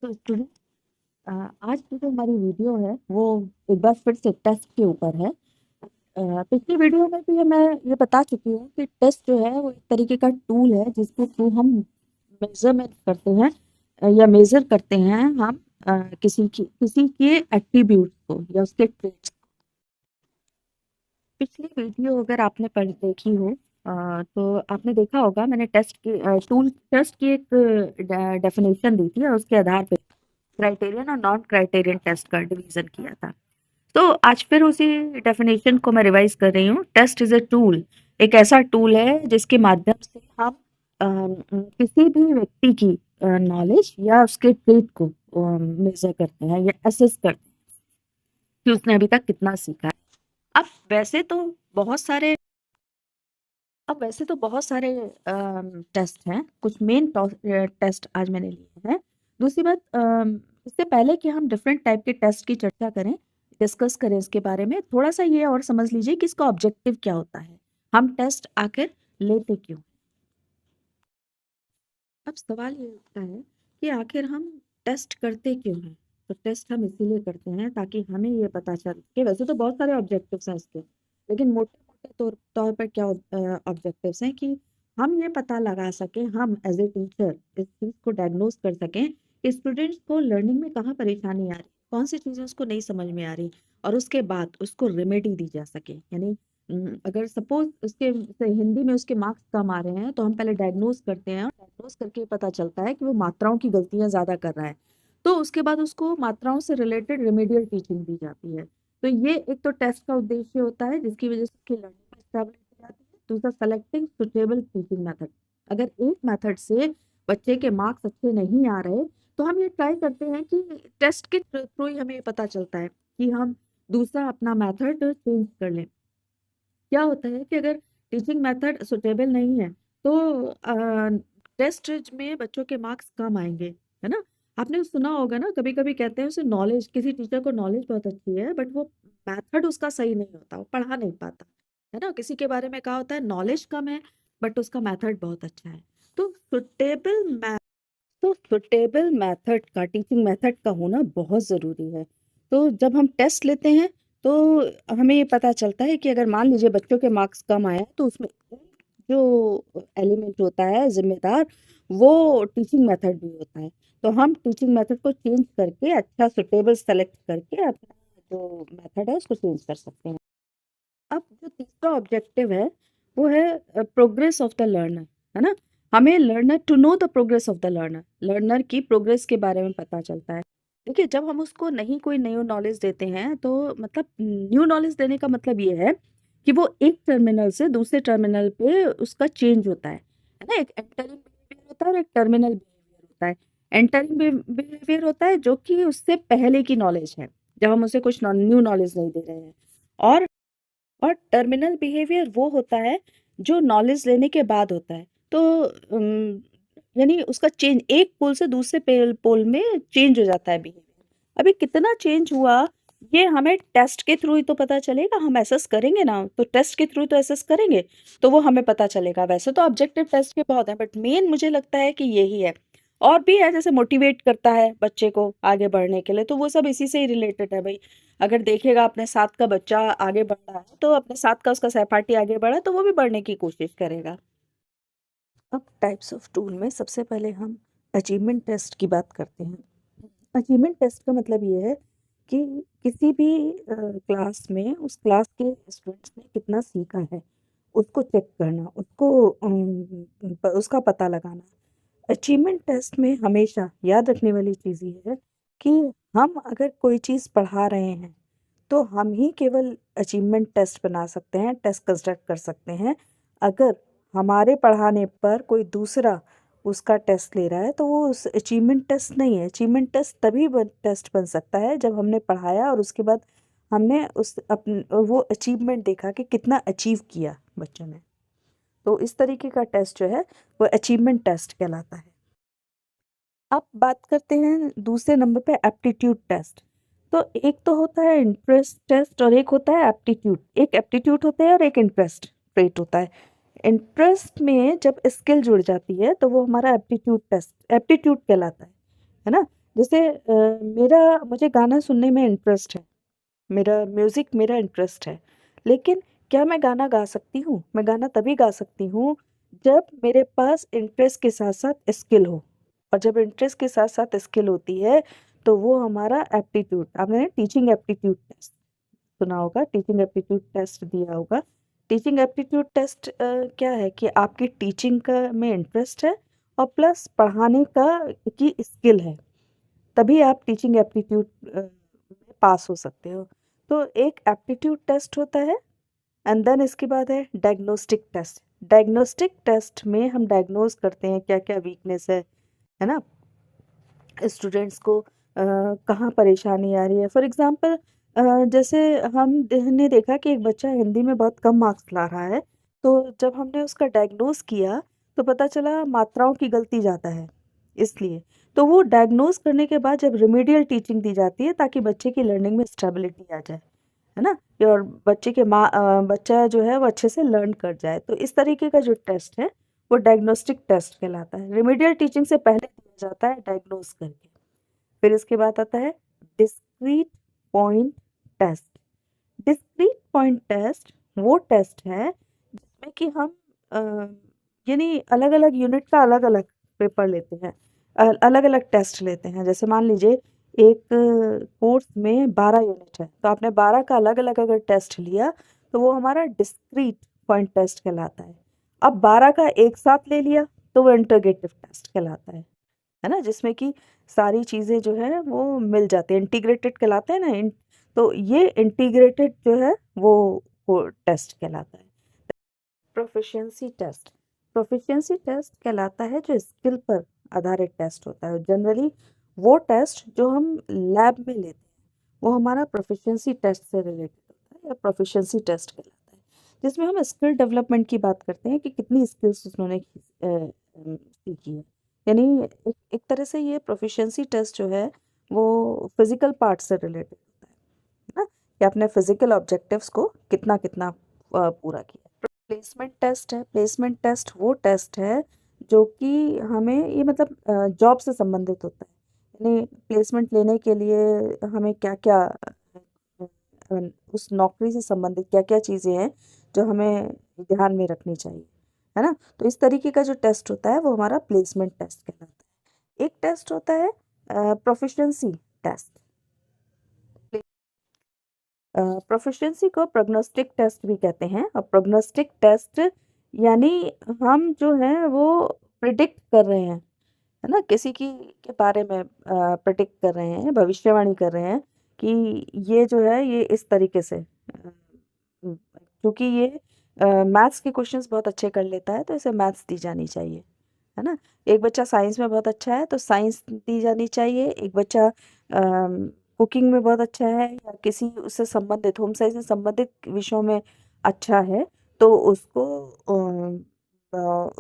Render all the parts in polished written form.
तो स्टूडेंट, आज की जो हमारी वीडियो है वो एक बार फिर से टेस्ट के ऊपर है। पिछली वीडियो में भी मैं ये बता चुकी हूँ कि टेस्ट जो है वो एक तरीके का टूल है जिसके थ्रू हम मेजरमेंट करते हैं, या मेजर करते हैं हम किसी के एट्रीब्यूट को या उसके ट्रेट्स। पिछली वीडियो अगर आपने पढ़ देखी हो, तो आपने देखा होगा मैंने टेस्ट की एक डेफिनेशन दी थी और उसके आधार पे क्राइटेरियन और नॉन क्राइटेरियन टेस्ट का डिवीजन किया था। तो आज फिर उसी डेफिनेशन को मैं रिवाइज कर रही हूँ। टेस्ट इज अ टूल, एक ऐसा टूल है जिसके माध्यम से हम किसी भी व्यक्ति की नॉलेज या उसके ट्रेट को मेजर करते हैं या असेस करते हैं कि उसने अभी तक कितना सीखा है। अब वैसे तो बहुत सारे अब वैसे तो बहुत सारे टेस्ट हैं, कुछ मेन टेस्ट आज मैंने लिए हैं। दूसरी बात, इससे पहले कि हम डिफरेंट टाइप के टेस्ट की चर्चा करें, डिस्कस करें इसके बारे में, थोड़ा सा ये और समझ लीजिए कि इसका ऑब्जेक्टिव क्या होता है, हम टेस्ट आखिर लेते क्यों। अब सवाल ये उठता है कि आखिर हम टेस्ट करते क्यों हैं। तो टेस्ट हम इसीलिए करते हैं ताकि हमें ये पता चले कि वैसे तो बहुत सारे ऑब्जेक्टिव्स हैं इसके, लेकिन मोटे मोटे तौर पर क्या ऑब्जेक्टिव्स हैं कि हम ये पता लगा सकें, हम एज ए टीचर इस चीज़ को डायग्नोज कर सकें कि स्टूडेंट्स को लर्निंग में कहाँ परेशानी आ रही, कौन सी चीज़ें उसको नहीं समझ में आ रही, और उसके बाद उसको रेमेडी दी जा सके। यानी अगर सपोज उसके से हिंदी में उसके मार्क्स कम आ रहे हैं तो हम पहले डायग्नोज करते हैं, और डायग्नोज करके पता चलता है कि वो मात्राओं की गलतियां ज़्यादा कर रहा है, तो उसके बाद उसको मात्राओं से रिलेटेड रेमेडियल टीचिंग दी जाती है। तो ये एक तो टेस्ट का उद्देश्य होता है जिसकी वजह से उसकी लर्निंग में स्टेबिलिटी आती है। दूसरा, सेलेक्टिंग सुटेबल टीचिंग मेथड। अगर एक मेथड से बच्चे के मार्क्स अच्छे नहीं आ रहे तो हम ये ट्राई करते हैं कि टेस्ट के थ्रू ही हमें ये पता चलता है कि हम दूसरा अपना मेथड चेंज कर लें। क्या होता है कि अगर टीचिंग मेथड सुटेबल नहीं है तो टेस्ट में बच्चों के मार्क्स कम आएंगे, है ना। आपने सुना होगा ना, कभी कभी कहते हैं उसे नॉलेज, किसी टीचर को नॉलेज बहुत अच्छी है बट वो मेथड उसका सही नहीं होता, वो पढ़ा नहीं पाता, है ना। किसी के बारे में कहा होता है नॉलेज कम है बट उसका मेथड बहुत अच्छा है। तो सुटेबल मेथड का, टीचिंग मेथड का होना बहुत ज़रूरी है। तो जब हम टेस्ट लेते हैं तो हमें ये पता चलता है कि अगर मान लीजिए बच्चों के मार्क्स कम आए हैं तो उसमें जो एलिमेंट होता है जिम्मेदार, वो टीचिंग मेथड भी होता है। तो हम टीचिंग मेथड को चेंज करके अच्छा सुटेबल सेलेक्ट करके अपना जो मेथड है उसको चेंज कर सकते हैं। अब जो तीसरा ऑब्जेक्टिव है वो है प्रोग्रेस ऑफ द लर्नर, है ना। हमें learner to know the progress of the learner, learner की प्रोग्रेस के बारे में पता चलता है। देखिए, जब हम उसको नहीं कोई न्यू नॉलेज देते हैं तो मतलब न्यू नॉलेज देने का मतलब ये है कि वो एक टर्मिनल से दूसरे टर्मिनल पे उसका चेंज होता है ना। एक एंटरिंग बिहेवियर होता है और एक टर्मिनल बिहेवियर होता है। एंटरिंग बिहेवियर होता है जो कि उससे पहले की नॉलेज है, जब हम उसे कुछ न्यू नॉलेज नहीं दे रहे हैं। और टर्मिनल बिहेवियर वो होता है जो नॉलेज लेने के बाद होता है। तो यानी उसका चेंज एक पोल से दूसरे पोल में चेंज हो जाता है बिहेवियर। अभी कितना चेंज हुआ ये हमें टेस्ट के थ्रू ही तो पता चलेगा, हम एसेस करेंगे ना, तो टेस्ट के थ्रू तो एसेस करेंगे तो वो हमें पता चलेगा। वैसे तो ऑब्जेक्टिव टेस्ट के बहुत हैं बट मेन मुझे लगता है कि यही है। और भी है, जैसे मोटिवेट करता है बच्चे को आगे बढ़ने के लिए, तो वो सब इसी से ही रिलेटेड है भाई। अगर देखिएगा अपने साथ का बच्चा आगे बढ़ रहा है तो अपने साथ का उसका सहपाठी आगे बढ़ा तो वो भी बढ़ने की कोशिश करेगा। अब टाइप्स ऑफ टूल में सबसे पहले हम अचीवमेंट टेस्ट की बात करते हैं। अचीवमेंट टेस्ट का मतलब ये है कि किसी भी क्लास में उस क्लास के स्टूडेंट्स ने कितना सीखा है उसको चेक करना, उसका पता लगाना। अचीवमेंट टेस्ट में हमेशा याद रखने वाली चीज़ ये है कि हम अगर कोई चीज़ पढ़ा रहे हैं तो हम ही केवल अचीवमेंट टेस्ट बना सकते हैं, टेस्ट कंस्ट्रक्ट कर सकते हैं। अगर हमारे पढ़ाने पर कोई दूसरा उसका टेस्ट ले रहा है तो वो उस अचीवमेंट टेस्ट नहीं है। अचीवमेंट टेस्ट तभी टेस्ट बन सकता है जब हमने पढ़ाया और उसके बाद हमने उस वो अचीवमेंट देखा कि कितना अचीव किया बच्चों ने। तो इस तरीके का टेस्ट जो है वो अचीवमेंट टेस्ट कहलाता है। अब बात करते हैं दूसरे नंबर पे एप्टीट्यूड टेस्ट। तो एक तो होता है इंटरेस्ट टेस्ट और एक होता है एप्टीट्यूड। एक एप्टीट्यूड होता है और एक इंटरेस्ट ट्रेट होता है। इंटरेस्ट में जब स्किल जुड़ जाती है तो वो हमारा एप्टीट्यूड टेस्ट, एप्टीट्यूड कहलाता है ना। जैसे मुझे गाना सुनने में इंटरेस्ट है, मेरा म्यूज़िक मेरा इंटरेस्ट है। लेकिन क्या मैं गाना गा सकती हूँ? मैं गाना तभी गा सकती हूँ जब मेरे पास इंटरेस्ट के साथ-साथ स्किल हो। और जब इंटरेस्ट के साथ-साथ स्किल होती है, तो वो हमारा एप्टीट्यूड, आपने टीचिंग एप्टीट्यूड टेस्ट सुना होगा, टीचिंग एप्टीट्यूड टेस्ट दिया होगा। टीचिंग एप्टीट्यूड टेस्ट क्या है कि आपकी टीचिंग का में इंटरेस्ट है और प्लस पढ़ाने का की स्किल है। तभी आप टीचिंग एप्टीट्यूड में पास हो सकते हो। तो एक एप्टीट्यूड टेस्ट होता है एंड देन इसके बाद है डायग्नोस्टिक टेस्ट। डायग्नोस्टिक टेस्ट में हम डायग्नोज करते हैं क्या-क्या वीकनेस है ना? स्टूडेंट्स को कहाँ परेशानी आ रही है। फॉर एग्ज़ाम्पल जैसे हमने देखा कि एक बच्चा हिंदी में बहुत कम मार्क्स ला रहा है, तो जब हमने उसका डायग्नोज़ किया, तो पता चला मात्राओं की गलती ज़्यादा है, इसलिए। तो वो डायग्नोज़ करने के बाद जब रिमेडियल टीचिंग दी जाती है ताकि बच्चे की लर्निंग में स्टेबिलिटी आ जाए, है ना? और बच्चा जो है वो अच्छे से लर्न कर जाए। तो इस तरीके का जो टेस्ट है, वो डायग्नोस्टिक टेस्ट कहलाता है। रिमेडियल टीचिंग से पहले दिया जाता है डायग्नोज़ करके। फिर इसके बाद आता है discrete point test. Discrete point test वो टेस्ट है जिसमें कि हम अ, यानी अलग-अलग यूनिट का अलग-अलग पेपर लेते हैं, अलग-अलग टेस्ट लेते हैं। जैसे मान लीजिए एक कोर्स में 12 यूनिट है, तो आपने 12 का अलग-अलग अगर टेस्ट लिया, तो वो हमारा डिस्क्रीट पॉइंट टेस्ट कहलाता है। अब 12 का एक साथ ले लिया, तो वो इंटीग्रेटिव टेस्ट कहलाता है ना? जिसमें कि सारी चीज़ें जो है वो मिल जाती हैं, इंटीग्रेटेड कहलाते हैं ना तो ये इंटीग्रेटेड जो है वो टेस्ट कहलाता है। Proficiency test. प्रोफिशिएंसी टेस्ट कहलाता है जो स्किल पर आधारित टेस्ट होता है। जनरली वो टेस्ट जो हम लैब में लेते हैं, वो हमारा प्रोफिशिएंसी टेस्ट से रिलेटेड होता है या प्रोफिशिएंसी टेस्ट कहलाता है, जिसमें हम स्किल डेवलपमेंट की बात करते हैं कि कितनी स्किल्स उन्होंने सीखी है। यानी एक तरह से ये प्रोफिशिएंसी टेस्ट जो है वो फिजिकल पार्ट से रिलेटेड होता है ना, कि आपने फिजिकल ऑब्जेक्टिव्स को कितना कितना पूरा किया। प्लेसमेंट टेस्ट है। प्लेसमेंट टेस्ट वो टेस्ट है जो कि हमें ये मतलब जॉब से संबंधित होता है, यानी प्लेसमेंट लेने के लिए हमें क्या क्या उस नौकरी से संबंधित क्या क्या चीज़ें हैं जो हमें ध्यान में रखनी चाहिए, है ना? तो इस तरीके का जो टेस्ट होता है वो हमारा प्लेसमेंट टेस्ट कहलाता है। एक टेस्ट होता है प्रोफिशिएंसी टेस्ट। प्रोफिशिएंसी को प्रोग्नोस्टिक टेस्ट भी कहते हैं। और प्रोग्नोस्टिक टेस्ट यानी हम जो है वो प्रिडिक्ट कर रहे हैं, है ना? किसी की के बारे में प्रिडिक्ट कर रहे हैं, भविष्यवाणी कर रहे हैं कि ये जो है ये इस तरीके से क्योंकि ये मैथ्स के क्वेश्चंस बहुत अच्छे कर लेता है, तो इसे मैथ्स दी जानी चाहिए, है ना? एक बच्चा साइंस में बहुत अच्छा है, तो साइंस दी जानी चाहिए। एक बच्चा कुकिंग में बहुत अच्छा है या किसी उससे संबंधित होम साइंस से संबंधित विषयों में अच्छा है, तो उसको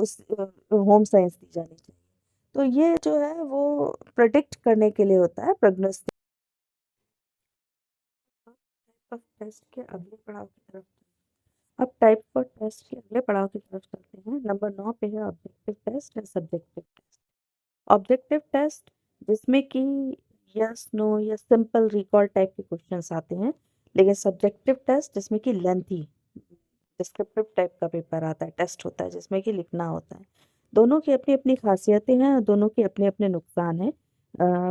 उस होम साइंस दी जानी चाहिए। तो ये जो है वो प्रेडिक्ट करने के लिए होता है प्रोग्नोस्टिक। टेस्ट के अगले पड़ाव की तरफ अब टाइप ऑफ टेस्ट के अगले पड़ाव की तरफ चलते हैं। नंबर 9 पे है ऑब्जेक्टिव टेस्ट या सब्जेक्टिव टेस्ट। ऑब्जेक्टिव टेस्ट जिसमें कि यस नो या सिंपल रिकॉल टाइप के क्वेश्चंस आते हैं, लेकिन सब्जेक्टिव टेस्ट जिसमें कि लेंथी डिस्क्रिप्टिव टाइप का पेपर आता है, टेस्ट होता है जिसमें कि लिखना होता है। दोनों की अपनी अपनी खासियतें हैं और दोनों के अपने अपने नुकसान हैं।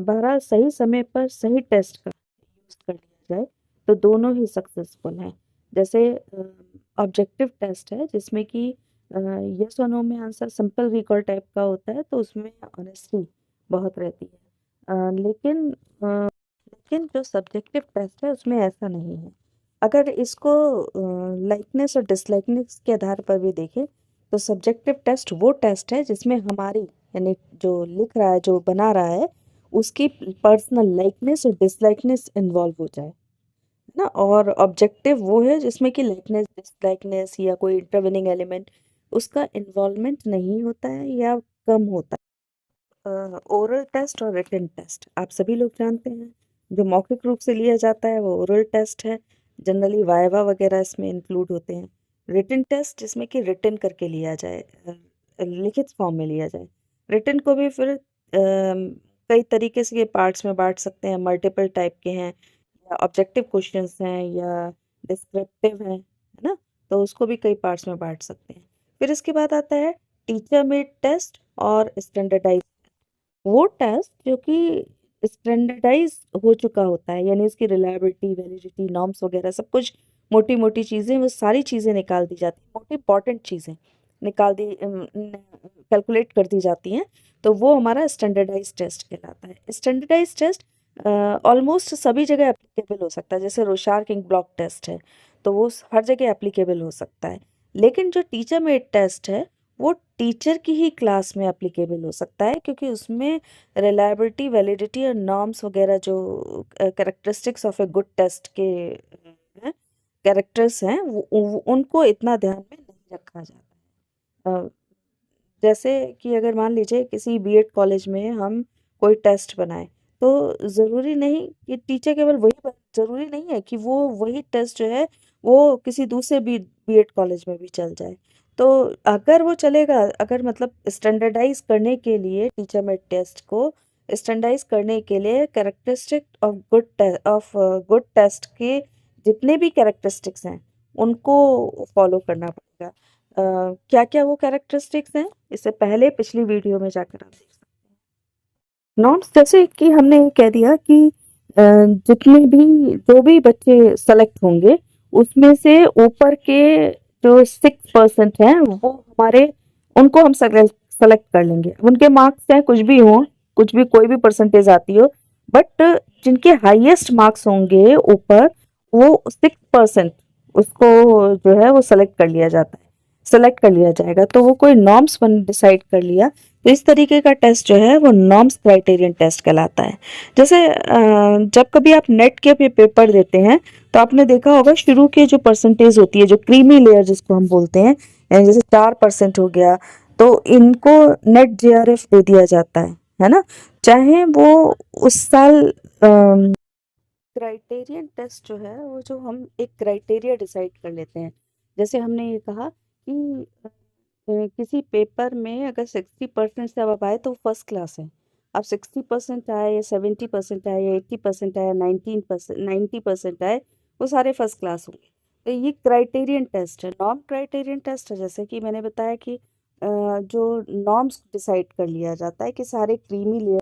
बहरहाल सही समय पर सही टेस्ट का यूज़ कर लिया जाए तो दोनों ही सक्सेसफुल हैं। जैसे ऑब्जेक्टिव टेस्ट है जिसमें कि यस और नो में आंसर सिंपल रिकॉल टाइप का होता है, तो उसमें ऑनेस्टी बहुत रहती है। लेकिन जो सब्जेक्टिव टेस्ट है उसमें ऐसा नहीं है। अगर इसको लाइकनेस और डिसलाइकनेस के आधार पर भी देखें, तो सब्जेक्टिव टेस्ट वो टेस्ट है जिसमें हमारी यानी जो लिख रहा है, जो बना रहा है, उसकी पर्सनल लाइकनेस और डिसलाइकनेस इन्वॉल्व हो जाए, है ना? और ऑब्जेक्टिव वो है जिसमें कि लाइकनेस, डिसलाइकनेस या कोई इंटरवीनिंग एलिमेंट उसका इन्वॉल्वमेंट नहीं होता है या कम होता है। ओरल टेस्ट और रिटन टेस्ट आप सभी लोग जानते हैं। जो मौखिक रूप से लिया जाता है वो ओरल टेस्ट है। जनरली वाइवा वगैरह इसमें इंक्लूड होते हैं। रिटन टेस्ट जिसमें कि रिटन करके लिया जाए, लिखित फॉर्म में लिया जाए। रिटन को भी फिर कई तरीके से ये पार्ट्स में बांट सकते हैं, मल्टीपल टाइप के हैं या ऑब्जेक्टिव क्वेश्चंस हैं या डिस्क्रिप्टिव हैं, है ना? तो उसको भी कई पार्ट्स में बांट सकते हैं। फिर इसके बाद आता है टीचर मेड टेस्ट और स्टैंडर्डाइज। वो टेस्ट जो कि स्टैंडर्डाइज हो चुका होता है, यानी उसकी रिलायबिलिटी, वैलिडिटी, नॉर्म्स वगैरह सब कुछ मोटी मोटी चीज़ें, वो सारी चीज़ें निकाल दी जाती हैं, मोटी इंपॉर्टेंट चीज़ें निकाल दी कैलकुलेट कर दी जाती हैं। तो वो हमारा स्टैंडर्डाइज टेस्ट कहलाता है। स्टैंडर्डाइज टेस्ट ऑलमोस्ट सभी जगह एप्लीकेबल हो सकता है। जैसे रोशार-किंग ब्लॉक टेस्ट है, तो वो हर जगह एप्लीकेबल हो सकता है। लेकिन जो टीचर मेड टेस्ट है, वो टीचर की ही क्लास में एप्लीकेबल हो सकता है, क्योंकि उसमें रिलायबिलिटी, वैलिडिटी और नॉर्म्स वगैरह जो characteristics of a good test के कैरेक्टर्स हैं, उनको इतना ध्यान में नहीं रखा जाता है। जैसे कि अगर मान लीजिए किसी बीएड कॉलेज में हम कोई टेस्ट बनाएं, तो ज़रूरी नहीं कि टीचर केवल वही, ज़रूरी नहीं है कि वो वही टेस्ट जो है वो किसी दूसरे बीएड कॉलेज में भी चल जाए। तो अगर वो चलेगा, अगर मतलब स्टैंडर्डाइज करने के लिए टीचर मेड टेस्ट को स्टैंडर्डाइज करने के लिए कैरेक्टरिस्टिक ऑफ गुड टेस्ट के जितने भी कैरेक्टरिस्टिक्स हैं उनको फॉलो करना पड़ेगा। क्या क्या वो कैरेक्टरिस्टिक्स हैं, इससे पहले पिछली वीडियो में जाकर आप देख सकते हैं। नॉर्म्स जैसे कि हमने ये कह दिया कि जितने भी जो भी बच्चे सेलेक्ट होंगे उसमें से ऊपर के जो 6% हैं वो हमारे, उनको हम सेलेक्ट कर लेंगे। उनके मार्क्स चाहे कुछ भी हो, कुछ भी कोई भी परसेंटेज आती हो, बट जिनके हाईएस्ट मार्क्स होंगे ऊपर, वो 6% उसको जो है वो सेलेक्ट कर लिया जाता है, सेलेक्ट कर लिया जाएगा। तो वो कोई नॉर्म्स बन डिसाइड कर लिया, तो इस तरीके का टेस्ट जो है वो नॉर्म्स क्राइटेरियन टेस्ट कहलाता है। जैसे जब कभी आप नेट के पेपर देते हैं तो आपने देखा होगा शुरू के जो परसेंटेज होती है, जो क्रीमी लेयर जिसको हम बोलते हैं, यानी जैसे 4% हो गया, तो इनको नेट जेआरएफ दे दिया जाता है ना? चाहे वो उस साल क्राइटेरियन टेस्ट जो है वो, जो हम एक क्राइटेरिया डिसाइड कर लेते हैं। जैसे हमने ये कहा कि किसी पेपर में अगर 60% से अब आए तो फर्स्ट क्लास है। अब 60% आए या 70% आए या 80% आए, 90% आए, वो सारे फर्स्ट क्लास होंगे। तो ये क्राइटेरियन टेस्ट है, नॉर्म क्राइटेरियन टेस्ट है। जैसे कि मैंने बताया कि जो नॉर्म्स डिसाइड कर लिया जाता है कि सारे क्रीमी लेयर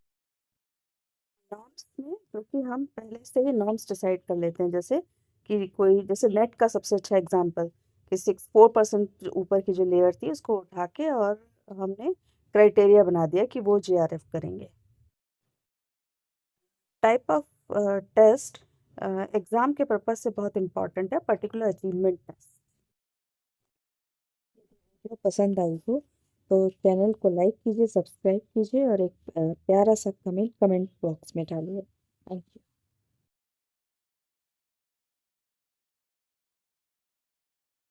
नॉर्म्स में, क्योंकि हम पहले से ही नॉर्म्स डिसाइड कर लेते हैं। जैसे कि कोई, जैसे नेट का सबसे अच्छा एग्जांपल कि 4% ऊपर की जो लेयर थी उसको उठा के और हमने क्राइटेरिया बना दिया कि वो जीआरएफ करेंगे। टाइप ऑफ टेस्ट एग्जाम के पर्पज से बहुत इंपॉर्टेंट है, पर्टिकुलर अचीवमेंट टेस्ट। जो पसंद आई हो तो चैनल को लाइक कीजिए, सब्सक्राइब कीजिए और एक प्यारा सा कमेंट बॉक्स में डालिए। Thank you.